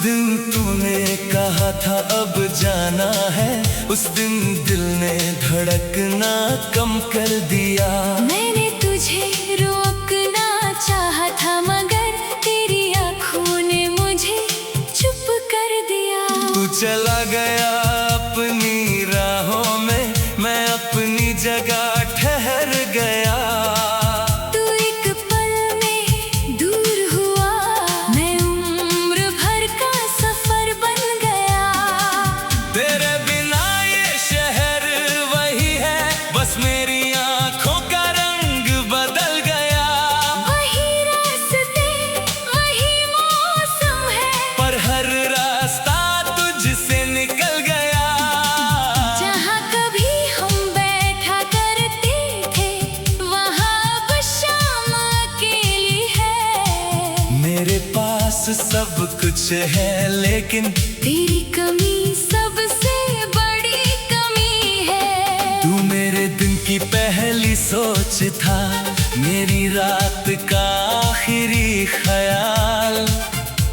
दिन तूने कहा था अब जाना है, उस दिन दिल ने धड़कना कम कर दिया। मैंने तुझे रोकना चाहा था मगर तेरी आँखों ने मुझे चुप कर दिया। तू चला गया अपनी राहों में, मैं अपनी जगह ठहर गया। तू एक पल में दूर हुआ, मैं उम्र भर का सफर बन गया। तेरे बिना ये शहर वही है, बस मेरी आँखों का रंग बदल गया। वही रास्ते वही मौसम है, पर हर रास्ता तुझसे निकल गया। जहाँ कभी हम बैठा करते थे वहाँ अब शाम अकेली है। मेरे पास सब कुछ है लेकिन तेरी कमी सबसे बड़ी कमी है। तू मेरे दिन की पहली सोच था, मेरी रात का आखिरी ख्याल।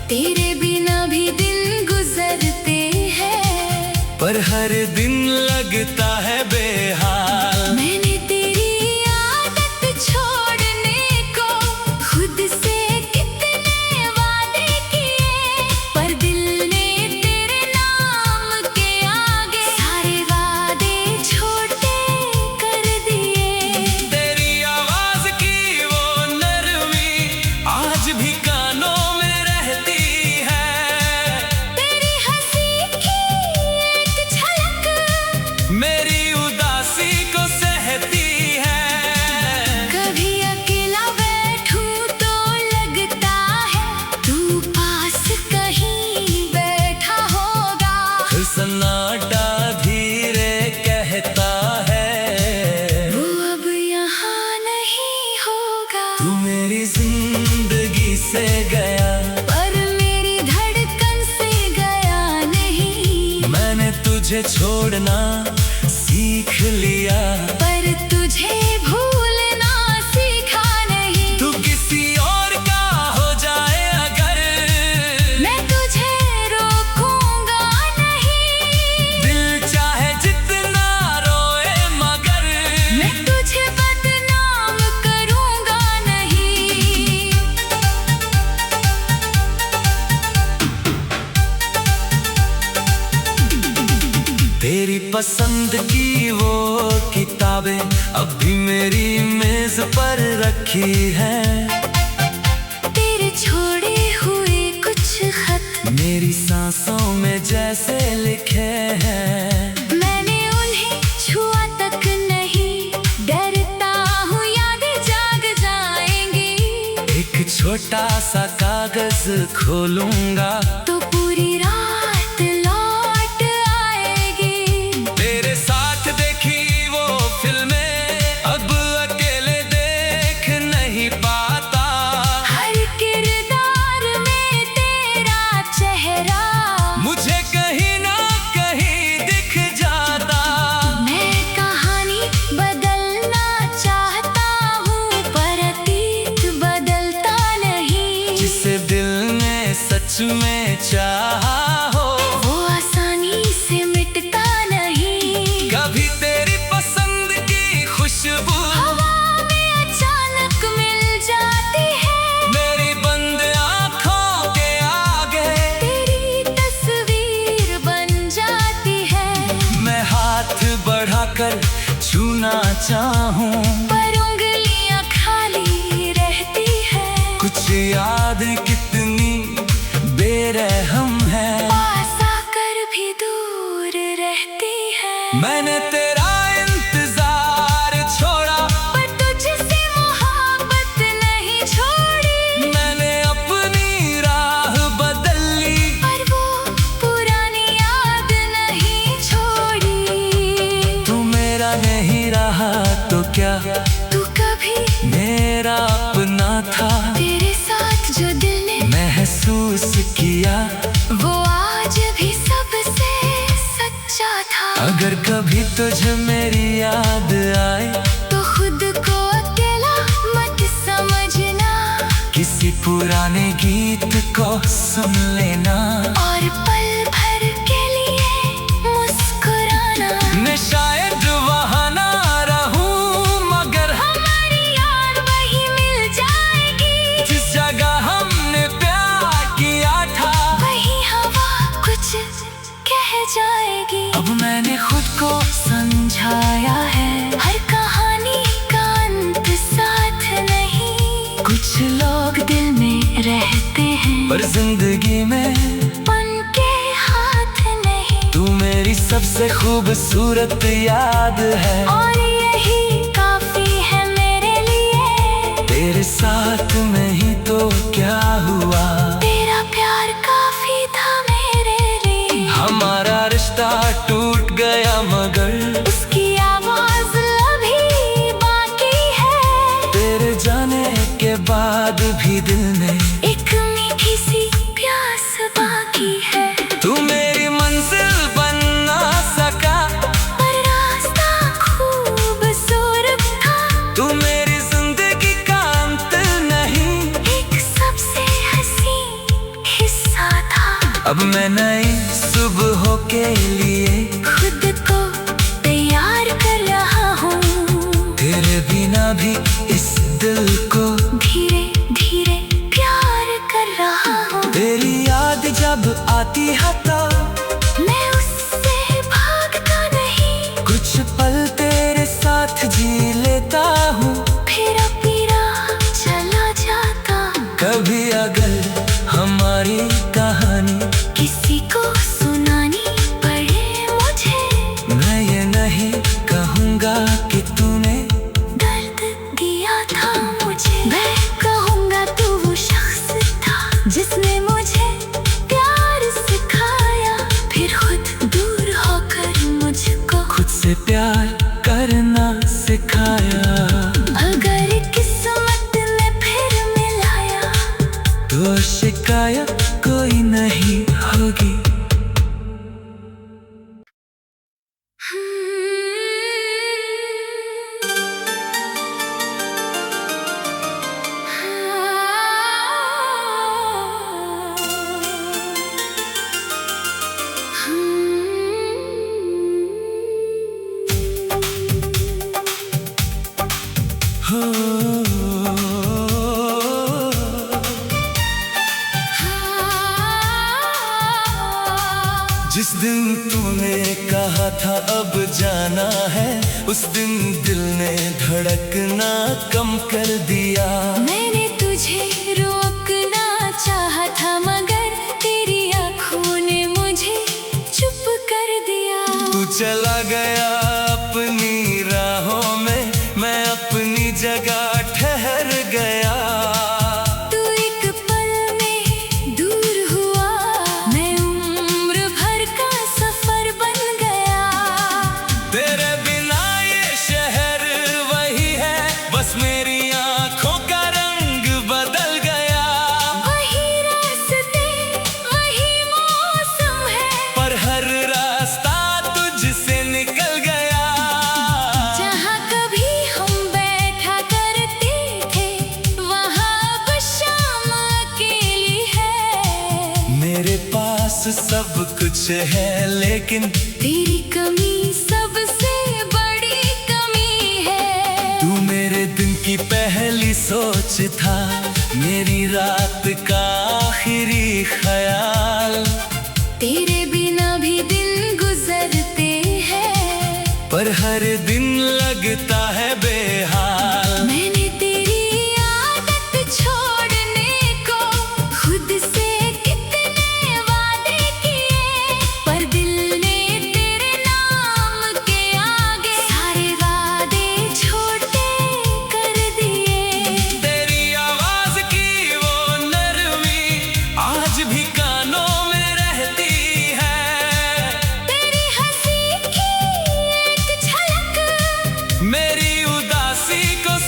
तेरे बिना भी दिन गुजरते हैं, पर हर दिन लगता है बेहाल। मैंने तेरी आदत छोड़ने को खुद से कितने वादे किए, पर दिल ने तेरे नाम के आगे सारे वादे छोटे कर दिए। तेरी आवाज की वो नरमी आज भी कानों में रहती है। तेरी हंसी की एक झलक मेरी उदासी को सहती है। कभी अकेला बैठूं तो लगता है तू पास कहीं बैठा होगा। सन्नाटा धीरे कहता है, वो अब यहाँ नहीं होगा। तू मेरी जिंदगी से गया, पर मेरी धड़कन से गया नहीं। मैंने तुझे छोड़ना सीख लिया, पर तुझे भूलना सीखा नहीं। तू किसी और का हो जाए अगर, मैं तुझे रोकूंगा नहीं। दिल चाहे जितना रोए मगर, मैं तुझे बदनाम करूंगा नहीं। तेरी पसंद की वो किताबें अब भी मेरी मेज पर रखी है। तेरे छोड़े हुए कुछ खत मेरी सांसों में जैसे लिखे हैं। मैंने उन्हें छुआ तक नहीं, डरता हूँ यादें जाग जाएंगी। एक छोटा सा कागज खोलूंगा तो पूरी रात लौट आएगी। तेरे साथ देखी वो फिल्में अब अकेले देख नहीं पाता। हर किरदार में तेरा चेहरा मुझे कहीं ना कहीं दिख जाता। मैं कहानी बदलना चाहता हूँ, पर अतीत बदलता नहीं। जिसे दिल ने सच में चाहा हो, वो आसानी से मिटता नहीं। कभी तेरी पसंद की खुशबू हवा में अचानक मिल जाती है। मेरी बंद आँखों के आगे तेरी तस्वीर बन जाती है। मैं हाथ बढ़ाकर छूना चाहूं, पर उंगलियां खाली रहती है। कुछ याद कितनी बेरहम है। पास आकर भी दूर रहती है। मैंने तेरा इंतजार छोड़ा, पर तुझसे मोहब्बत नहीं छोड़ी। मैंने अपनी राह बदल ली, पर वो पुरानी याद नहीं छोड़ी। तू मेरा नहीं रहा तो क्या, तू कभी मेरा अपना था। तेरे साथ जो दिल ने महसूस किया, वो आज भी सबसे सच्चा था। अगर कभी तुझे मेरी याद आए तो खुद को अकेला मत समझना। किसी पुराने गीत को सुन लेना और पल भर के लिए मुस्कुराना। मैं शायद वहाँ ना रहूं मगर हमारी याद वही मिल जाएगी। जिस जगह हमने प्यार किया था वही हवा कुछ कह जाएगी। अब मैंने खुद को समझाया है, हर कहानी का अंत साथ नहीं। कुछ लोग दिल में रहते हैं पर जिंदगी में उनके हाथ नहीं। तू मेरी सबसे खूबसूरत याद है और यही काफी है मेरे लिए। तेरे साथ में ही तो क्या हुआ, तेरा प्यार काफी था मेरे लिए। हमारा रिश्ता टूट गया मगर उसकी आवाज अभी बाकी है। तेरे जाने के बाद भी दिल में एक मीठी सी प्यास बाकी है। तू मेरी मंजिल बन ना सका पर रास्ता खूबसूरत था। तू मेरी जिंदगी का अंत नहीं, एक सबसे हसीन हिस्सा था। अब मैं नई सुबह के लिए खुद को तैयार कर रहा हूँ। तेरे बिना भी इस दिल को धीरे धीरे प्यार कर रहा हूँ। तेरी याद जब आती है तो मैं उससे भागता नहीं। कुछ पल तेरे साथ जी लेता हूँ। फिर अपनी राह चला जाता। कभी अगर हमारी कहानी किसी को सुनानी पड़े मुझे, मैं ये नहीं कहूँगा कि तूने दर्द दिया था मुझे। मैं कहूँगा तू वो शख्स था जिसने मुझे प्यार सिखाया। फिर खुद दूर होकर मुझको खुद से प्यार करना सिखाया। अगर किस्मत ने फिर मिलाया तो शिकायत कोई नहीं होगी। जिस दिन तूने कहा था अब जाना है, उस दिन दिल ने धड़कना कम कर दिया। मैंने तुझे रोकना चाहा था मगर तेरी आँखों ने मुझे चुप कर दिया। तू चला गया अपनी राहों में, मैं अपनी जगह ठहर गया। तू एक पल में दूर हुआ, मैं उम्र भर का सफर बन गया। तेरे बिना ये शहर वही है, बस मेरी आँखों का रंग बदल गया। वही रास्ते वही मौसम है, पर हर रास्ता तुझसे निकल गया। जहाँ कभी हम बैठा करते थे वहाँ अब शाम अकेली है। मेरे पास सब कुछ है लेकिन तेरी कमी सबसे बड़ी कमी है। तू मेरे दिन की पहली सोच था, मेरी रात का आखिरी ख्याल। तेरे बिना भी दिन गुजरते हैं, पर हर दिन लगता है बेहाल। मैंने तेरी आदत छोड़ने को खुद से कितने वादे किए, पर दिल ने तेरे नाम के आगे सारे वादे छोटे कर दिए। तेरी आवाज की वो नरमी आज भी कानों में रहती है। तेरी हंसी की एक झलक मेरी उदासी को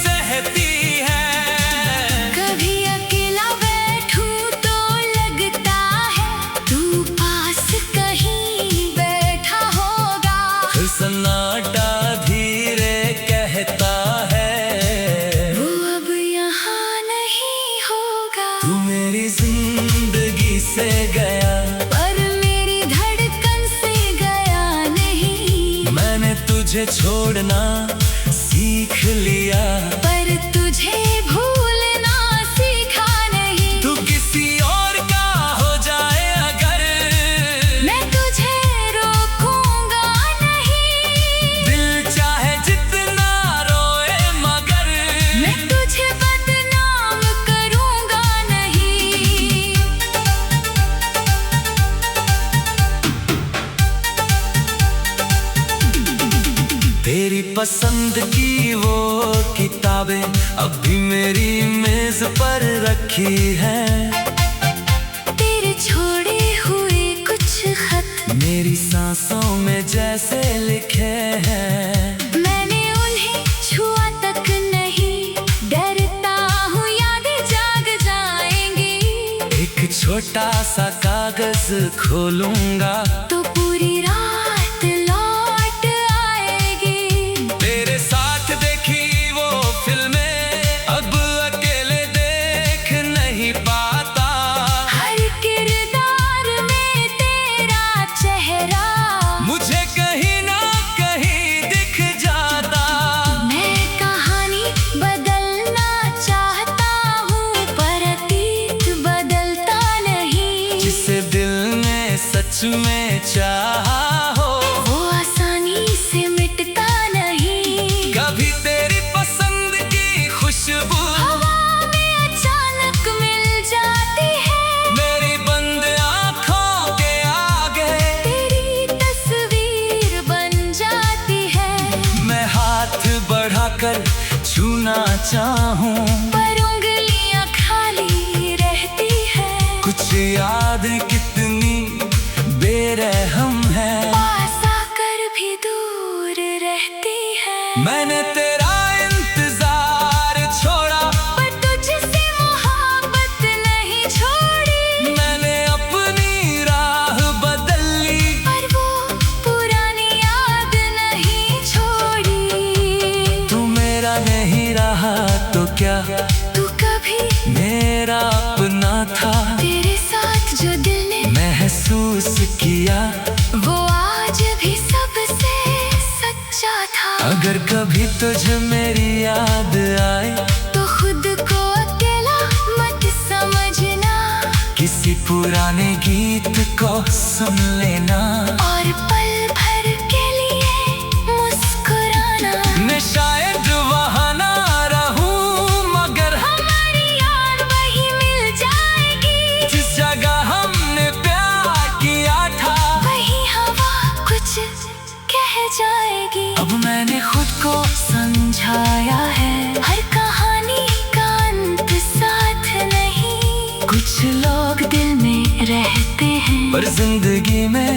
तुझे छोड़ना सीख लिया, पर तुझे भूलना सीखा नहीं। तू किसी और का हो जाए अगर, मैं तुझे रोकूंगा नहीं। दिल चाहे जितना रोए मगर, मैं तुझे बदनाम करूंगा नहीं। तेरी पसंद की वो किताबें अब भी मेरी मेज पर रखी है। तेरे छोड़े हुए कुछ खत मेरी सांसों में जैसे लिखे हैं। मैंने उन्हें छुआ तक नहीं, डरता हूँ यादें जाग जाएंगी। एक छोटा सा कागज खोलूंगा तो पूरी रात लौट आएगी। तेरे साथ देखी वो फिल्में अब अकेले देख नहीं पाता। हर किरदार में तेरा चेहरा मुझे कहीं ना कहीं दिख जाता। मैं कहानी बदलना चाहता हूँ, पर अतीत बदलता नहीं। जिसे दिल ने सच में चाहा हो, वो आसानी से मिटता नहीं। कभी तेरी पसंद की खुशबू हवा में अचानक मिल जाती है। मेरी बंद आँखों के आगे तेरी तस्वीर बन जाती है। मैं हाथ बढ़ाकर छूना चाहूं, पर उंगलियां खाली रहती है। कुछ याद कितनी बेरहम है। पास आकर भी दूर रहती है। मैंने तेरा इंतजार छोड़ा, पर तुझसे मोहब्बत नहीं छोड़ी। मैंने अपनी राह बदल ली, पर वो पुरानी याद नहीं छोड़ी। तू मेरा नहीं रहा तो क्या, तू कभी मेरा अपना था। तेरे साथ जो दिल ने महसूस किया वो आज भी सबसे सच्चा था। अगर कभी तुझे मेरी याद आए तो खुद को अकेला मत समझना, किसी पुराने गीत को सुन लेना और पल भर के लिए मुस्कुराना। मैं शायद वहाँ ना रहूं मगर हमारी याद वही मिल जाएगी। जिस जगह हमने प्यार किया था, वही हवा कुछ कह जाएगी। अब मैंने खुद को समझाया है। हर कहानी का अंत साथ नहीं। कुछ लोग दिल में रहते हैं, पर जिंदगी में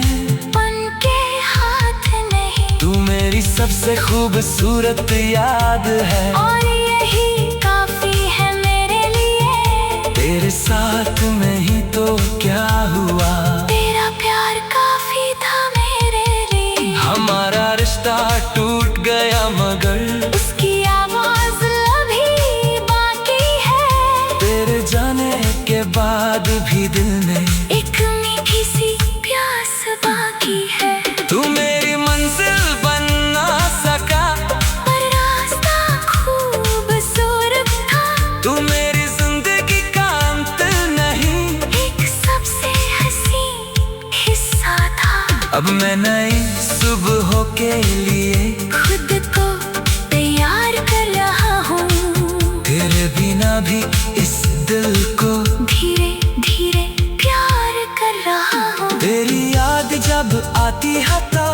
उनके हाथ नहीं। तू मेरी सबसे खूबसूरत याद है। और यही काफी है मेरे लिए। तेरे साथ में ही तो क्या हुआ, तेरा प्यार काफी था मेरे लिए। हमारा रिश्ता टूट गया मगर उसकी आवाज अभी बाकी है। तेरे जाने के बाद भी दिल में एक मीठी सी प्यास बाकी है। तू मेरी मंजिल बन ना सका, पर रास्ता खूबसूरत था। तू मेरी जिंदगी का अंत नहीं, एक सबसे हसीन हिस्सा था। अब मैं नई सुबहों के लिए खुद को तैयार कर रहा हूँ। तेरे बिना भी इस दिल को धीरे धीरे प्यार कर रहा हूँ। तेरी याद जब आती है तो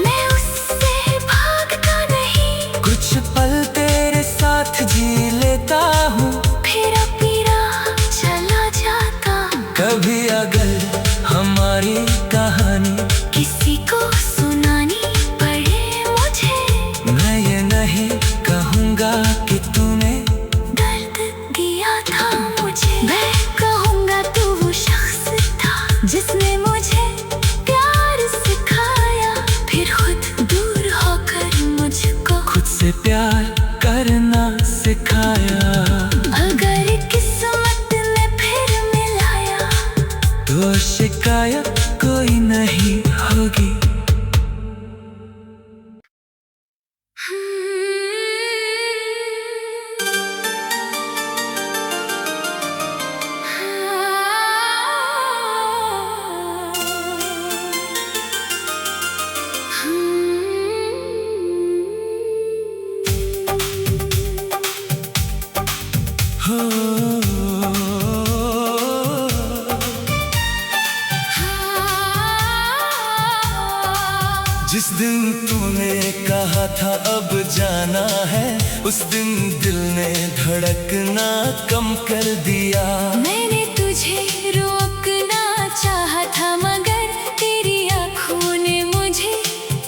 मैं उससे भागता नहीं। कुछ पल तेरे साथ जी लेता हूँ। फिर अपनी राह चला जाता। कभी अगर हमारी कहानी किसी को सुनानी पड़े मुझे, मैं ये नहीं कहूँगा कि तूने दर्द दिया था मुझे। मैं कहूँगा तू वो शख्स था जिसने मुझे प्यार सिखाया। जिस दिन तूने कहा था अब जाना है, उस दिन दिल ने धड़कना कम कर दिया। मैंने तुझे रोकना चाहा था मगर तेरी आँखों ने मुझे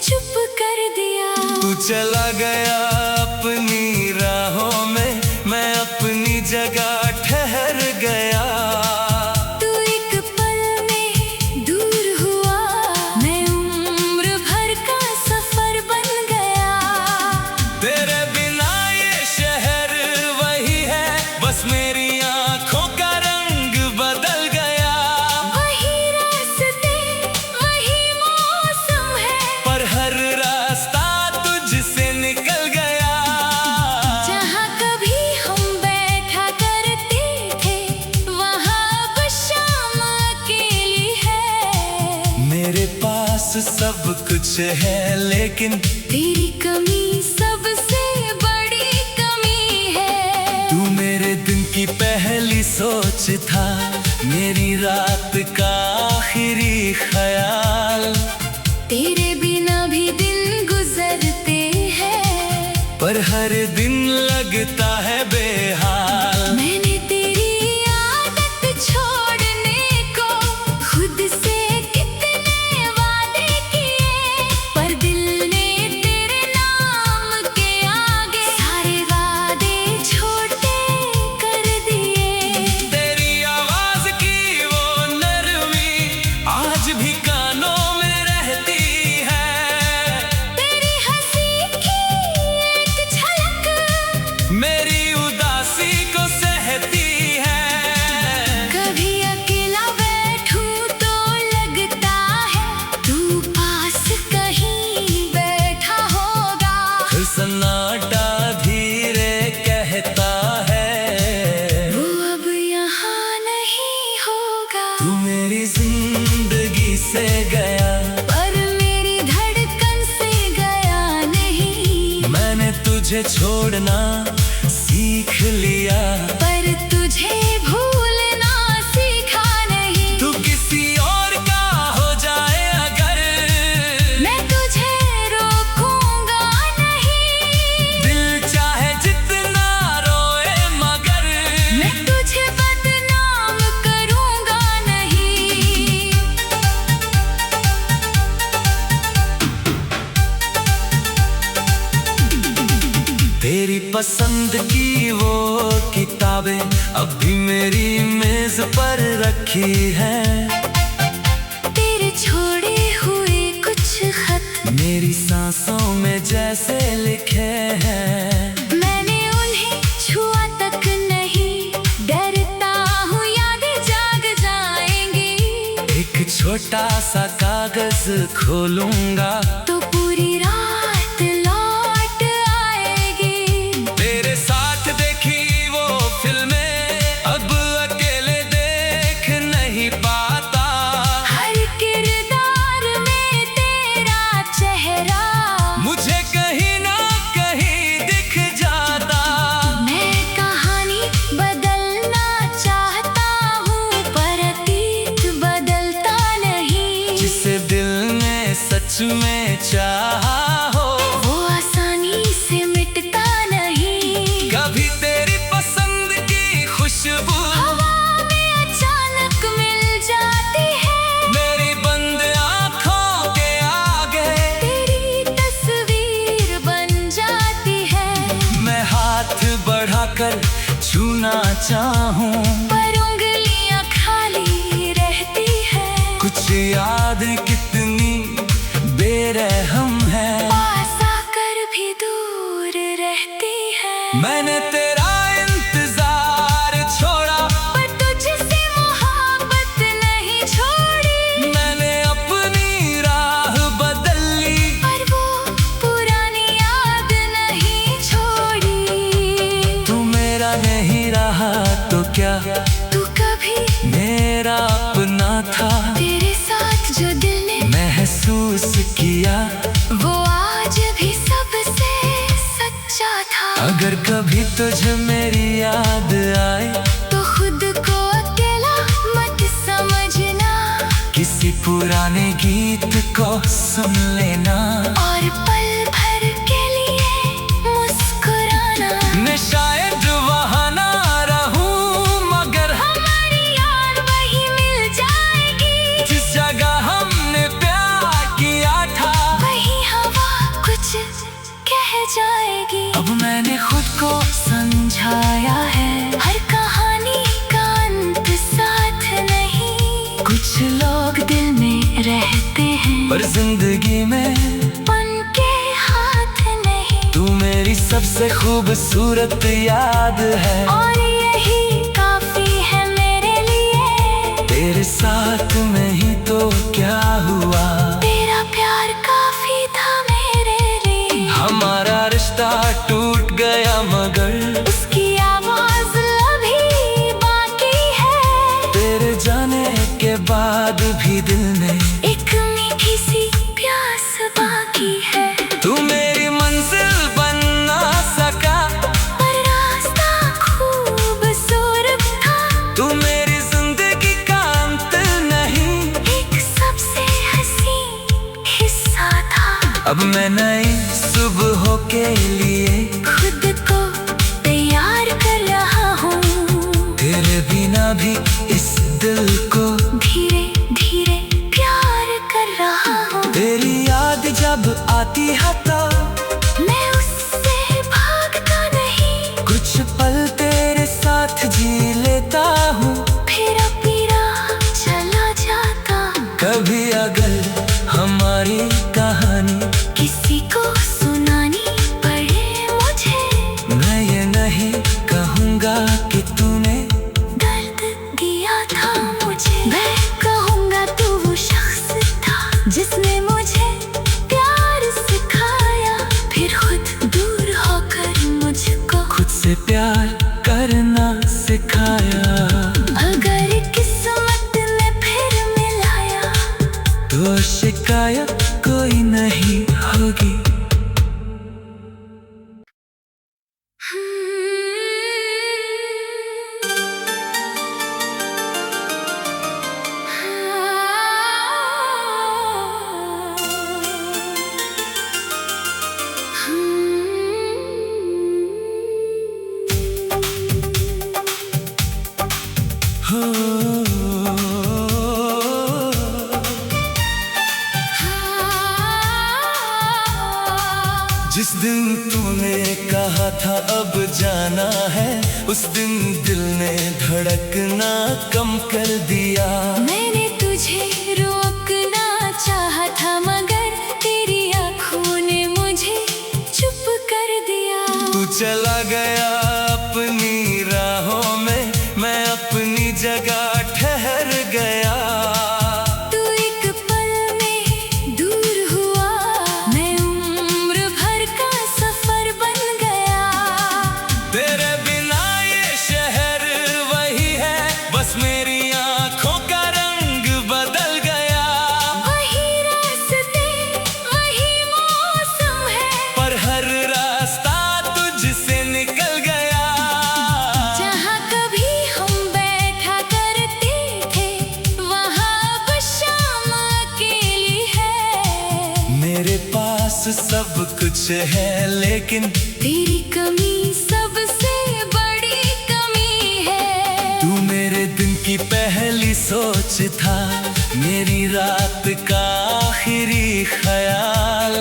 चुप कर दिया। तू चला गया अपनी राहों में, मैं अपनी जगह ठहर गया। तू एक पल में दूर हुआ, मैं उम्र भर का सफर बन गया। तेरे बिना ये शहर वही है, बस मेरी आँखों का रंग बदल गया। वही रास्ते वही मौसम है, पर हर रास्ता तुझसे निकल गया। जहाँ कभी हम बैठा करते थे वहाँ अब शाम अकेली है। मेरे पास सब कुछ है लेकिन तेरी कमी सबसे बड़ी कमी है। तू मेरे दिन की पहली सोच था, मेरी रात का आखिरी ख्याल। तेरे बिना भी दिन गुजरते हैं, पर हर दिन लगता है बेहाल। मैंने तेरी आदत छोड़ने को खुद से कितने वादे किए, पर दिल ने तेरे नाम के आगे सारे वादे छोटे कर दिए। तेरी आवाज की वो नरमी आज भी कानों में रहती है। तेरी हंसी की एक झलक मेरी उदासी को सहती है। कभी अकेला बैठूं तो लगता है तू पास कहीं बैठा होगा। फिर सन्नाटा धीरे कहता है, वो अब यहाँ नहीं होगा। तू मेरी जिंदगी से गया, पर मेरी धड़कन से गया नहीं। मैंने तुझे छोड़ना सीख लिया। पर तुझे भूलना सीखा नहीं। तू किसी और का हो जाए अगर, मैं तुझे रोकूंगा नहीं। दिल चाहे जितना रोए मगर, मैं तुझे बदनाम करूंगा नहीं। तेरी पसंद की वो किताबें अब भी मेरी मेज पर रखी है। तेरे छोड़े हुए कुछ खत मेरी सांसों में जैसे लिखे हैं। मैंने उन्हें छुआ तक नहीं, डरता हूँ यादें जाग जाएंगी। एक छोटा सा कागज खोलूंगा तो पूरी रात लौट आएगी। तेरे साथ देखी वो फिल्में अब अकेले देख नहीं पाता। हर किरदार में तेरा चेहरा मुझे कहीं ना कहीं दिख जाता। मैं कहानी बदलना चाहता हूँ पर अतीत बदलता नहीं। जिसे दिल ने सच में चाहा हो, वो आसानी से मिटता नहीं। कभी तेरी पसंद की खुशबू हवा में अचानक मिल जाती है। मेरी बंद आँखों के आगे तेरी तस्वीर बन जाती है। मैं हाथ बढ़ाकर छूना चाहूं, पर उंगलियां खाली रहती है। कुछ याद कितनी बेरहम है। पास आकर भी दूर रहती है। मैंने तेरा इंतजार छोड़ा, पर तुझसे मोहब्बत नहीं छोड़ी। मैंने अपनी राह बदल ली, पर वो पुरानी याद नहीं छोड़ी। तू मेरा नहीं रहा तो क्या, तू कभी मेरा अपना था। तेरे साथ जो दिल ने महसूस किया वो आज भी सबसे सच्चा था। अगर कभी तुझे मेरी याद आए तो खुद को अकेला मत समझना। किसी पुराने गीत को को सुन लेना और पल भर के लिए मुस्कुराना। मैं शायद वहाँ ना रहूं मगर हमारी याद वही मिल जाएगी जिस जगह हमने प्यार किया था। वही हवा कुछ कह जाएगी। अब मैंने खुद को समझाया है हर कहानी का अंत साथ नहीं। कुछ लोग दिल में रहते हैं पर जिंदगी में उनके हाथ नहीं। तू मेरी सबसे खूबसूरत याद है और यही काफी है मेरे लिए। तेरे साथ में ही तो क्या हुआ, तेरा प्यार काफी था मेरे लिए। हमारा रिश्ता टूट गया मगर उसकी आवाज अभी बाकी है। तेरे जाने के बाद भी दिल में एक मीठी सी प्यास बाकी है। तू मेरी मंजिल बन ना सका पर रास्ता खूबसूरत था। तू मेरी जिंदगी का अंत नहीं, एक सबसे हसीन हिस्सा था। अब मैं नई सुबह के लिए खुद को तैयार कर रहा हूँ। तेरे बिना भी इस दिल को धीरे धीरे प्यार कर रहा हूँ। तेरी याद जब आती है तो मैं उससे भागता नहीं। कुछ पल तेरे साथ जी लेता हूँ। फिर अपनी राह चला जाता। कभी अगर हमारी कहानी किसी को सुनानी पड़े मुझे, मैं ये नहीं कहूँगा कि तूने दर्द दिया था मुझे। मैं कहूँगा तू वो शख्स था जिसने मुझे प्यार सिखाया। फिर खुद दूर होकर मुझको खुद से प्यार करना सिखाया। अगर किस्मत ने फिर मिलाया तो शिकायत कोई नहीं होगी। जिस दिन तूने कहा था अब जाना है, उस दिन दिल ने धड़कना कम कर दिया। मैंने तुझे रोकना चाहा था मगर तेरी आँखों ने मुझे चुप कर दिया। तू चला गया अपनी राहों में, मैं अपनी जगह ठहर गया। तू एक पल में दूर हुआ, मैं उम्र भर का सफर बन गया। तेरे बिना ये शहर वही है, बस मेरी आँखों का रंग बदल गया। वही रास्ते वही मौसम है, पर हर रास्ता तुझसे निकल गया। जहाँ कभी हम बैठा करते थे वहाँ अब शाम अकेली है। मेरे पास सब कुछ है लेकिन तेरी कमी सबसे बड़ी कमी है। तू मेरे दिन की पहली सोच था, मेरी रात का आखिरी ख्याल।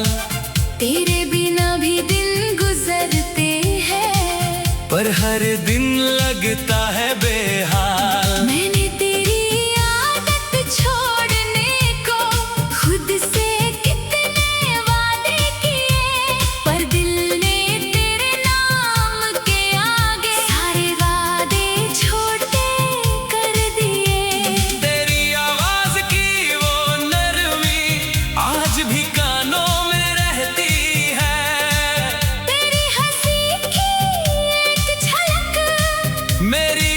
तेरे बिना भी दिन गुजरते हैं, पर हर दिन लगता है बेहाल। मैंने तेरी आदत छोड़ने को खुद से कितने वादे किए, पर दिल ने तेरे नाम के आगे सारे वादे छोटे कर दिए। तेरी आवाज की वो नरमी आज भी कानों में रहती है। तेरी हंसी की एक झलक मेरी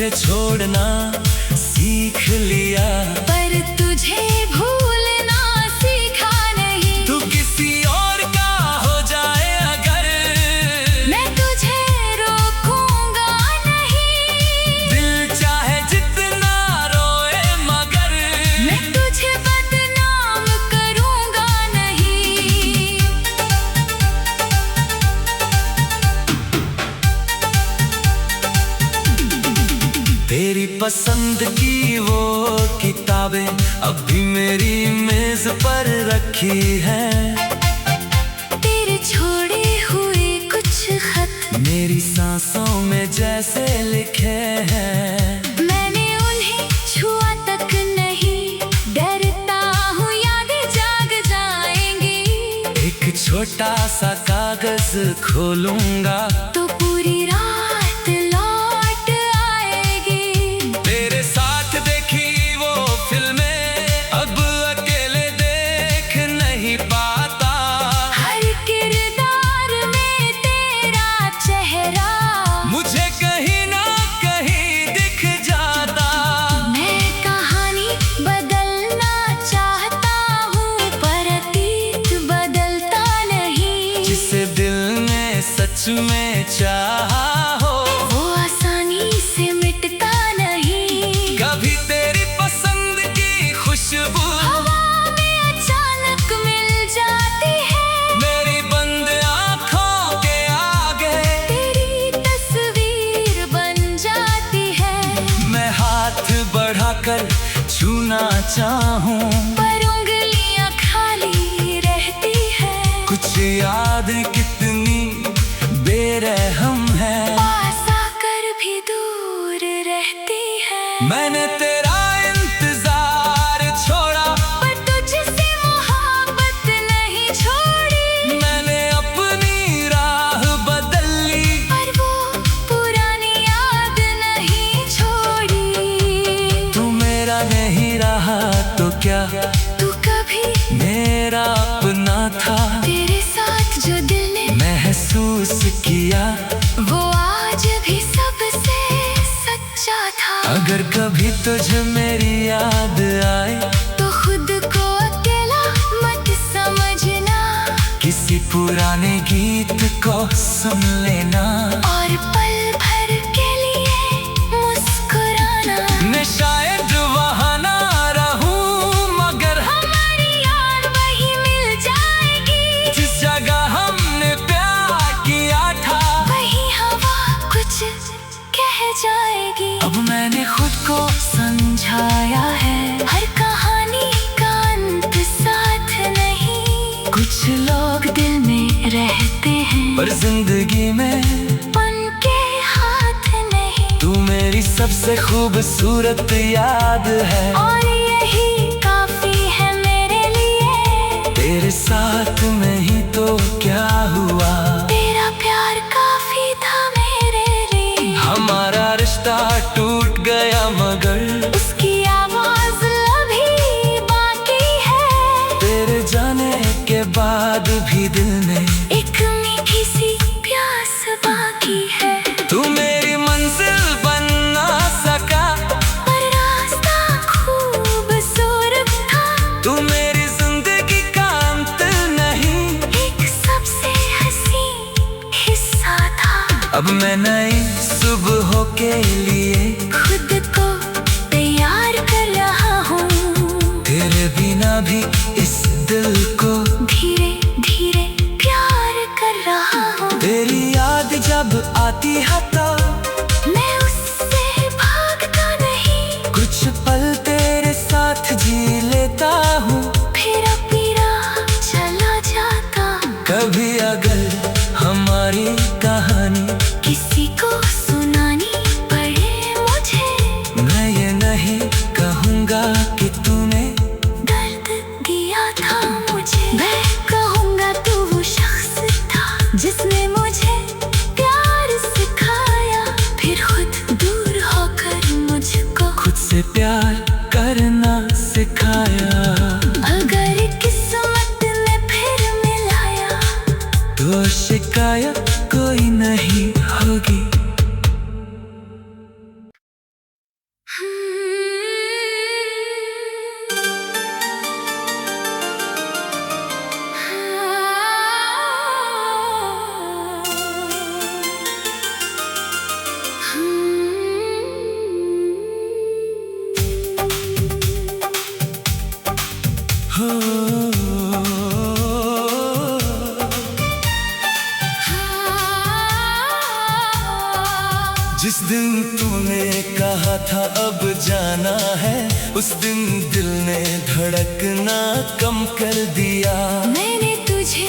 तुझे छोड़ना सीख लिया, पर तुझे भूलना सीखा नहीं। तू किसी और का हो जाए अगर, मैं तुझे रोकूंगा नहीं। दिल चाहे जितना रोए मगर, मैं तुझे बदनाम करूंगा नहीं। तेरी पसंद की वो किताबें अब भी मेरी मेज पर रखी है। तेरे छोड़े हुए कुछ खत मेरी सांसों में जैसे लिखे हैं। मैंने उन्हें छुआ तक नहीं, डरता हूँ यादें जाग जाएंगी। एक छोटा सा कागज खोलूंगा तो पूरी रात लौट आएगी। तेरे साथ देखी वो फिल्में अब अकेले देख नहीं पाता। हर किरदार में तेरा चेहरा मुझे कहीं ना कहीं दिख जाता। मैं कहानी बदलना चाहता हूँ, पर अतीत बदलता नहीं। जिसे दिल ने सच में चाहा हो, वो आसानी से मिटता नहीं। कभी तेरी पसंद की खुशबू हवा में अचानक मिल जाती है। मेरी बंद आँखों के आगे तेरी तस्वीर बन जाती है। मैं हाथ बढ़ाकर छूना चाहूं, पर उंगलियां खाली रहती है। कुछ याद कितनी बेरहम है। पास आकर भी दूर रहती है। मैंने तेरा इंतजार छोड़ा, पर तुझसे मोहब्बत नहीं छोड़ी। मैंने अपनी राह बदल ली, पर वो पुरानी याद नहीं छोड़ी। तू मेरा नहीं रहा तो क्या, तू कभी मेरा अपना था। तेरे साथ जो दिल ने महसूस किया वो आज भी सबसे सच्चा था। अगर कभी तुझे मेरी याद आए, तो खुद को अकेला मत समझना। किसी पुराने गीत को सुन लेना और पल भर के लिए मुस्कुराना। मैं शायद वहाँ ना रहूं, मगर हमारी याद वही मिल जाएगी। जिस जगह हमने प्यार किया था, वही हवा कुछ कह जाएगी। अब मैंने खुद को समझाया है। हर कहानी का अंत साथ नहीं। कुछ लोग दिल में रहते हैं, पर जिंदगी में उनके हाथ नहीं। तू मेरी सबसे खूबसूरत याद है। और यही काफी है मेरे लिए। तेरे साथ में ही तो क्या हुआ, तेरा प्यार काफी था मेरे लिए। हमारा रिश्ता टूट गया मगर उसकी आवाज अभी बाकी है। तेरे जाने के बाद भी दिल में एक मीठी सी प्यास बाकी है। तू मेरी मंजिल बन ना सका, पर रास्ता खूबसूरत था। तू मेरी जिंदगी का अंत नहीं, एक सबसे हसीन हिस्सा था। अब मैं नई सुबह के लिए खुद को तैयार कर रहा हूँ। तेरे बिना भी इस दिल को धीरे धीरे प्यार कर रहा हूँ। तेरी याद जब आती है तो मैं उससे भागता नहीं। कुछ पल तेरे साथ जी लेता हूँ। फिर अपनी राह चला जाता। कभी अगर हमारी कहानी किसी को सुनानी पड़े मुझे, मैं ये नहीं कहूँगा कि तूने दर्द दिया था मुझे। मैं कहूँगा तू वो शख्स था जिसने मुझे प्यार सिखाया। फिर खुद दूर होकर मुझको खुद से प्यार करना सिखाया। अगर किस्मत ने फिर मिलाया, तो शिकायत कोई नहीं होगी। जिस दिन तूने कहा था अब जाना है, उस दिन दिल ने धड़कना कम कर दिया। मैंने तुझे